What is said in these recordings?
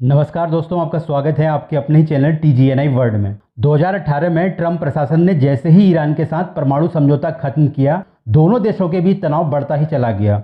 नमस्कार दोस्तों, आपका स्वागत है आपके अपने ही चैनल TGNI वर्ल्ड में। 2018 में ट्रंप प्रशासन ने जैसे ही ईरान के साथ परमाणु समझौता खत्म किया, दोनों देशों के बीच तनाव बढ़ता ही चला गया।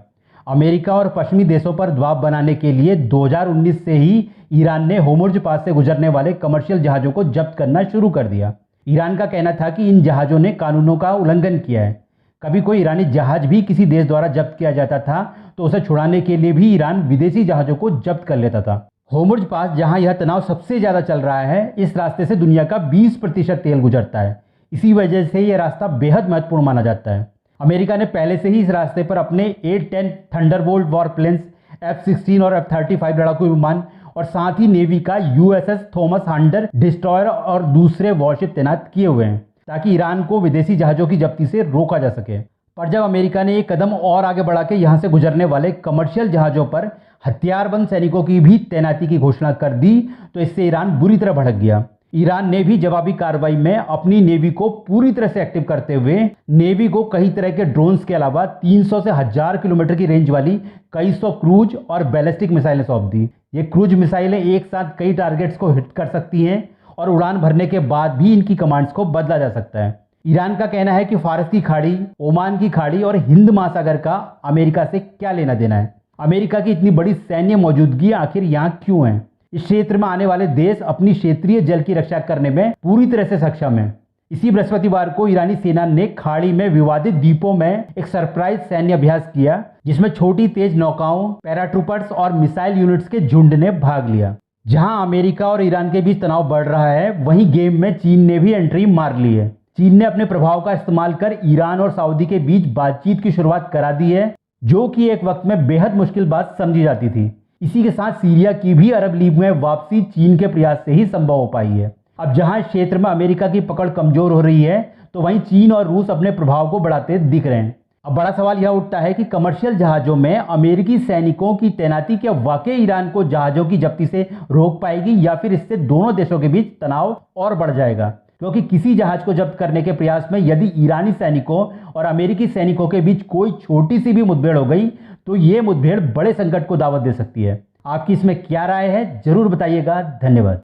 अमेरिका और पश्चिमी देशों पर दबाव बनाने के लिए 2019 से ही ईरान ने होर्मुज़ पास से गुजरने वाले कमर्शियल जहाज़ों को जब्त करना शुरू कर दिया। ईरान का कहना था कि इन जहाज़ों ने कानूनों का उल्लंघन किया है। कभी कोई ईरानी जहाज भी किसी देश द्वारा जब्त किया जाता था तो उसे छुड़ाने के लिए भी ईरान विदेशी जहाज़ों को जब्त कर लेता था। होर्मुज़ पास, जहां यह तनाव सबसे ज़्यादा चल रहा है, इस रास्ते से दुनिया का 20% तेल गुजरता है। इसी वजह से यह रास्ता बेहद महत्वपूर्ण माना जाता है। अमेरिका ने पहले से ही इस रास्ते पर अपने A-10 थंडरबोल्ट वॉरप्लेन्स, F-16 और F-35 लड़ाकू विमान और साथ ही नेवी का USS थॉमस हंटर डिस्ट्रॉयर और दूसरे वॉरशिप तैनात किए हुए हैं ताकि ईरान को विदेशी जहाज़ों की जब्ती से रोका जा सके। पर जब अमेरिका ने एक कदम और आगे बढ़ा के यहाँ से गुजरने वाले कमर्शियल जहाज़ों पर हथियारबंद सैनिकों की भी तैनाती की घोषणा कर दी तो इससे ईरान बुरी तरह भड़क गया। ईरान ने भी जवाबी कार्रवाई में अपनी नेवी को पूरी तरह से एक्टिव करते हुए नेवी को कई तरह के ड्रोन्स के अलावा 300 से 1000 किलोमीटर की रेंज वाली कई सौ क्रूज और बैलिस्टिक मिसाइलें सौंप दी। ये क्रूज मिसाइलें एक साथ कई टारगेट्स को हिट कर सकती हैं और उड़ान भरने के बाद भी इनकी कमांड्स को बदला जा सकता है। ईरान का कहना है कि फारस की खाड़ी, ओमान की खाड़ी और हिंद महासागर का अमेरिका से क्या लेना देना है। अमेरिका की इतनी बड़ी सैन्य मौजूदगी आखिर यहाँ क्यों है? इस क्षेत्र में आने वाले देश अपनी क्षेत्रीय जल की रक्षा करने में पूरी तरह से सक्षम है। इसी बृहस्पतिवार को ईरानी सेना ने खाड़ी में विवादित द्वीपों में एक सरप्राइज सैन्य अभ्यास किया, जिसमें छोटी तेज नौकाओं, पैराट्रूपर्स और मिसाइल यूनिट्स के झुंड ने भाग लिया। जहां अमेरिका और ईरान के बीच तनाव बढ़ रहा है, वहीं गेम में चीन ने भी एंट्री मार ली है। चीन ने अपने प्रभाव का इस्तेमाल कर ईरान और सऊदी के बीच बातचीत की शुरुआत करा दी है, जो कि एक वक्त में बेहद मुश्किल बात समझी जाती थी। इसी के साथ सीरिया की भी अरब लीग में वापसी चीन के प्रयास से ही संभव हो पाई है। अब जहां इस क्षेत्र में अमेरिका की पकड़ कमजोर हो रही है, तो वहीं चीन और रूस अपने प्रभाव को बढ़ाते दिख रहे हैं। अब बड़ा सवाल यह उठता है कि कमर्शियल जहाजों में अमेरिकी सैनिकों की तैनाती क्या वाकई ईरान को जहाजों की जब्ती से रोक पाएगी, या फिर इससे दोनों देशों के बीच तनाव और बढ़ जाएगा? क्योंकि किसी जहाज को जब्त करने के प्रयास में यदि ईरानी सैनिकों और अमेरिकी सैनिकों के बीच कोई छोटी सी भी मुठभेड़ हो गई तो ये मुठभेड़ बड़े संकट को दावत दे सकती है। आपकी इसमें क्या राय है, जरूर बताइएगा। धन्यवाद।